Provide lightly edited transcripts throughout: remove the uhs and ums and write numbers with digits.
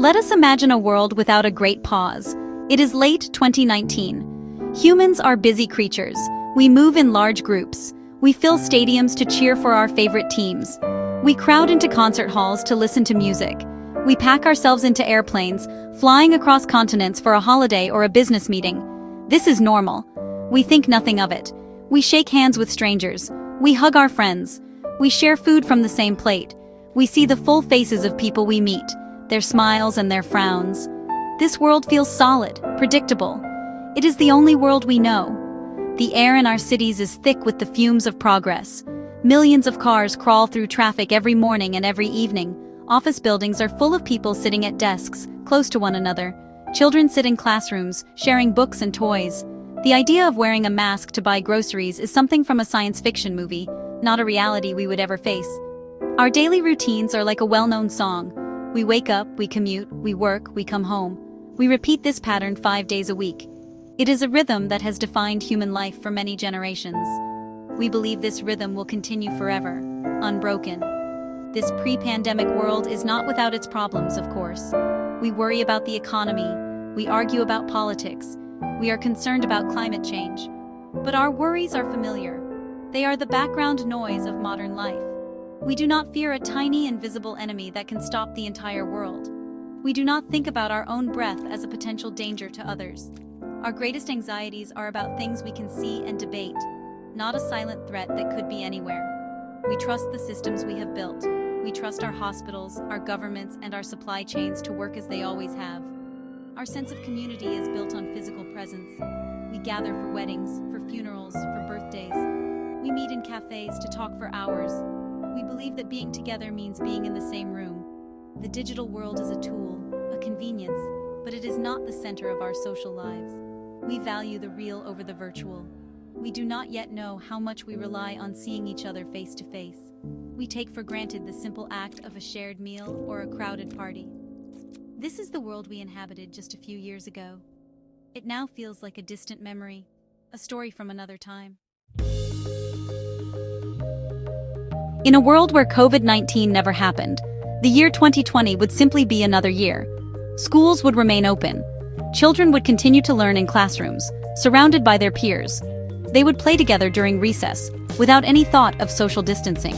Let us imagine a world without a great pause. It is late 2019. Humans are busy creatures. We move in large groups. We fill stadiums to cheer for our favorite teams. We crowd into concert halls to listen to music. We pack ourselves into airplanes, flying across continents for a holiday or a business meeting. This is normal. We think nothing of it. We shake hands with strangers. We hug our friends. We share food from the same plate. We see the full faces of people we meet, their smiles and their frowns. This world feels solid, predictable. It is the only world we know. The air in our cities is thick with the fumes of progress. Millions of cars crawl through traffic every morning and every evening. Office buildings are full of people sitting at desks, close to one another. Children sit in classrooms, sharing books and toys. The idea of wearing a mask to buy groceries is something from a science fiction movie, not a reality we would ever face. Our daily routines are like a well-known song. We wake up, we commute, we work, we come home. We repeat this pattern 5 days a week. It is a rhythm that has defined human life for many generations. We believe this rhythm will continue forever, unbroken. This pre-pandemic world is not without its problems, of course. We worry about the economy. We argue about politics. We are concerned about climate change. But our worries are familiar. They are the background noise of modern life. We do not fear a tiny invisible enemy that can stop the entire world. We do not think about our own breath as a potential danger to others. Our greatest anxieties are about things we can see and debate, not a silent threat that could be anywhere. We trust the systems we have built. We trust our hospitals, our governments, and our supply chains to work as they always have. Our sense of community is built on physical presence. We gather for weddings, for funerals, for birthdays. We meet in cafes to talk for hours. We believe that being together means being in the same room. The digital world is a tool, a convenience, but it is not the center of our social lives. We value the real over the virtual. We do not yet know how much we rely on seeing each other face to face. We take for granted the simple act of a shared meal or a crowded party. This is the world we inhabited just a few years ago. It now feels like a distant memory, a story from another time. In a world where COVID-19 never happened, the year 2020 would simply be another year. Schools would remain open. Children would continue to learn in classrooms, surrounded by their peers. They would play together during recess, without any thought of social distancing.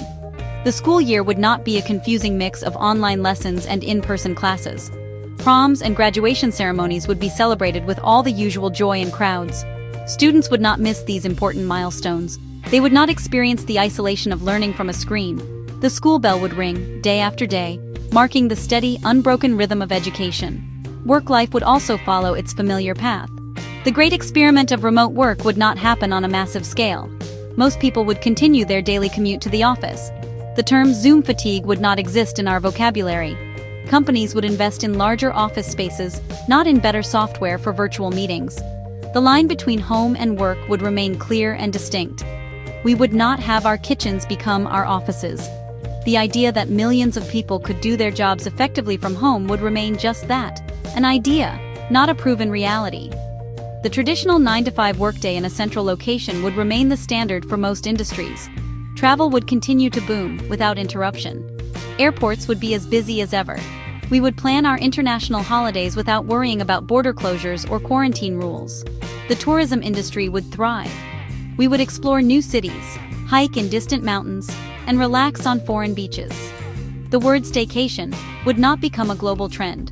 The school year would not be a confusing mix of online lessons and in-person classes. Proms and graduation ceremonies would be celebrated with all the usual joy and crowds. Students would not miss these important milestones. They would not experience the isolation of learning from a screen. The school bell would ring, day after day, marking the steady, unbroken rhythm of education. Work life would also follow its familiar path. The great experiment of remote work would not happen on a massive scale. Most people would continue their daily commute to the office. The term Zoom fatigue would not exist in our vocabulary. Companies would invest in larger office spaces, not in better software for virtual meetings. The line between home and work would remain clear and distinct. We would not have our kitchens become our offices. The idea that millions of people could do their jobs effectively from home would remain just that, an idea, not a proven reality. The traditional 9-to-5 workday in a central location would remain the standard for most industries. Travel would continue to boom without interruption. Airports would be as busy as ever. We would plan our international holidays without worrying about border closures or quarantine rules. The tourism industry would thrive. We would explore new cities, hike in distant mountains, and relax on foreign beaches. The word staycation would not become a global trend.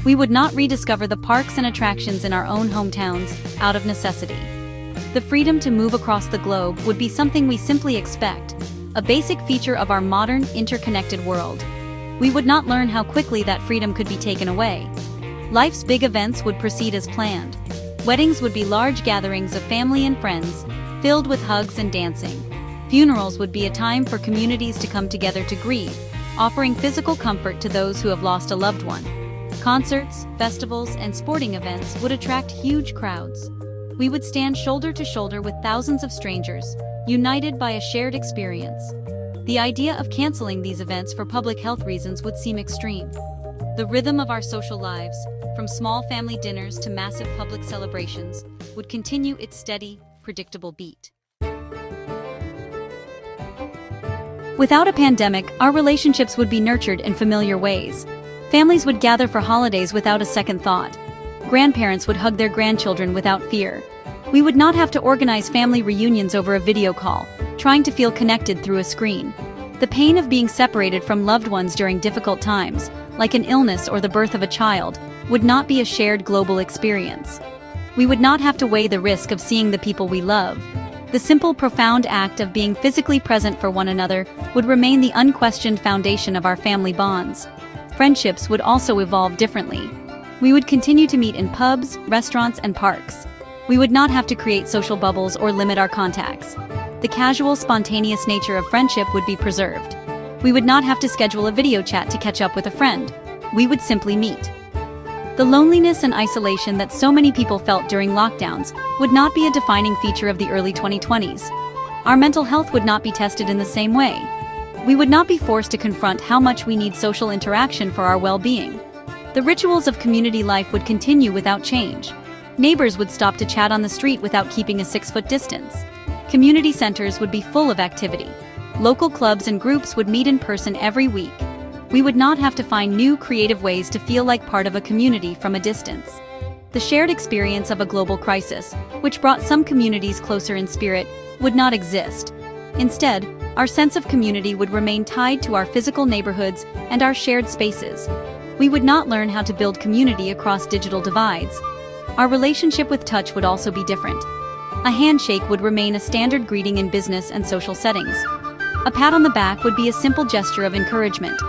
We would not rediscover the parks and attractions in our own hometowns out of necessity. The freedom to move across the globe would be something we simply expect, a basic feature of our modern, interconnected world. We would not learn how quickly that freedom could be taken away. Life's big events would proceed as planned. Weddings would be large gatherings of family and friends, filled with hugs and dancing. Funerals would be a time for communities to come together to grieve, offering physical comfort to those who have lost a loved one. Concerts, festivals, and sporting events would attract huge crowds. We would stand shoulder to shoulder with thousands of strangers, united by a shared experience. The idea of canceling these events for public health reasons would seem extreme. The rhythm of our social lives, from small family dinners to massive public celebrations, would continue its steady, predictable beat. Without a pandemic, our relationships would be nurtured in familiar ways. Families would gather for holidays without a second thought. Grandparents would hug their grandchildren without fear. We would not have to organize family reunions over a video call, trying to feel connected through a screen. The pain of being separated from loved ones during difficult times, like an illness or the birth of a child, would not be a shared global experience. We would not have to weigh the risk of seeing the people we love. The simple, profound act of being physically present for one another would remain the unquestioned foundation of our family bonds. Friendships would also evolve differently. We would continue to meet in pubs, restaurants, and parks. We would not have to create social bubbles or limit our contacts. The casual, spontaneous nature of friendship would be preserved. We would not have to schedule a video chat to catch up with a friend. We would simply meet. The loneliness and isolation that so many people felt during lockdowns would not be a defining feature of the early 2020s. Our mental health would not be tested in the same way. We would not be forced to confront how much we need social interaction for our well-being. The rituals of community life would continue without change. Neighbors would stop to chat on the street without keeping a 6-foot distance. Community centers would be full of activity. Local clubs and groups would meet in person every week. We would not have to find new creative ways to feel like part of a community from a distance. The shared experience of a global crisis, which brought some communities closer in spirit, would not exist. Instead, our sense of community would remain tied to our physical neighborhoods and our shared spaces. We would not learn how to build community across digital divides. Our relationship with touch would also be different. A handshake would remain a standard greeting in business and social settings. A pat on the back would be a simple gesture of encouragement.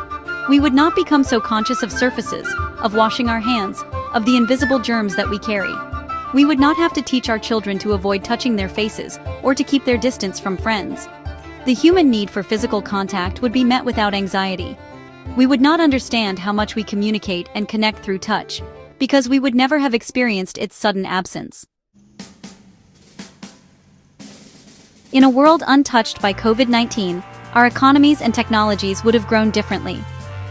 We would not become so conscious of surfaces, of washing our hands, of the invisible germs that we carry. We would not have to teach our children to avoid touching their faces or to keep their distance from friends. The human need for physical contact would be met without anxiety. We would not understand how much we communicate and connect through touch, because we would never have experienced its sudden absence. In a world untouched by COVID-19, our economies and technologies would have grown differently.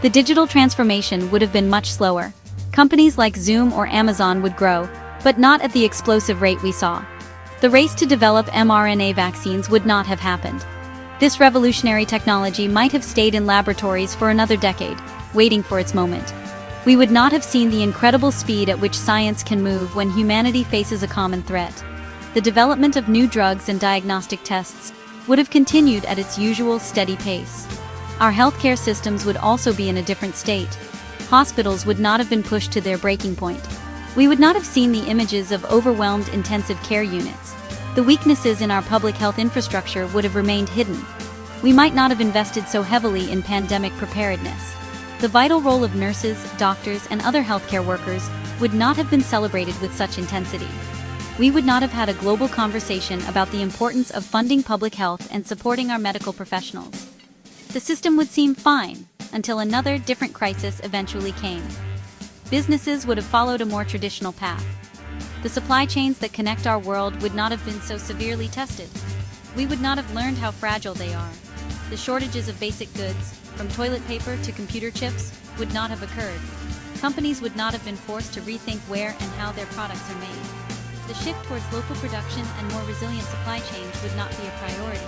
The digital transformation would have been much slower. Companies like Zoom or Amazon would grow, but not at the explosive rate we saw. The race to develop mRNA vaccines would not have happened. This revolutionary technology might have stayed in laboratories for another decade, waiting for its moment. We would not have seen the incredible speed at which science can move when humanity faces a common threat. The development of new drugs and diagnostic tests would have continued at its usual steady pace. Our healthcare systems would also be in a different state. Hospitals would not have been pushed to their breaking point. We would not have seen the images of overwhelmed intensive care units. The weaknesses in our public health infrastructure would have remained hidden. We might not have invested so heavily in pandemic preparedness. The vital role of nurses, doctors, and other healthcare workers would not have been celebrated with such intensity. We would not have had a global conversation about the importance of funding public health and supporting our medical professionals. The system would seem fine, until another, different crisis eventually came. Businesses would have followed a more traditional path. The supply chains that connect our world would not have been so severely tested. We would not have learned how fragile they are. The shortages of basic goods, from toilet paper to computer chips, would not have occurred. Companies would not have been forced to rethink where and how their products are made. The shift towards local production and more resilient supply chains would not be a priority.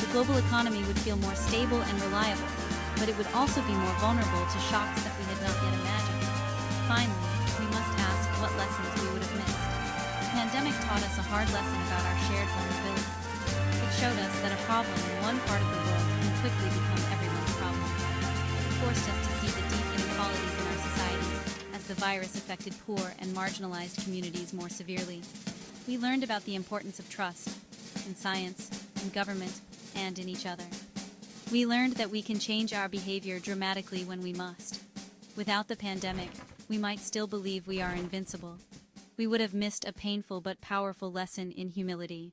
The global economy would feel more stable and reliable, but it would also be more vulnerable to shocks that we had not yet imagined. Finally, we must ask what lessons we would have missed. The pandemic taught us a hard lesson about our shared vulnerability. It showed us that a problem in one part of the world can quickly become everyone's problem. It forced us to see the deep inequalities in our societies as the virus affected poor and marginalized communities more severely. We learned about the importance of trust in science, in government, and in each other. We learned that we can change our behavior dramatically when we must. Without the pandemic, we might still believe we are invincible. We would have missed a painful but powerful lesson in humility.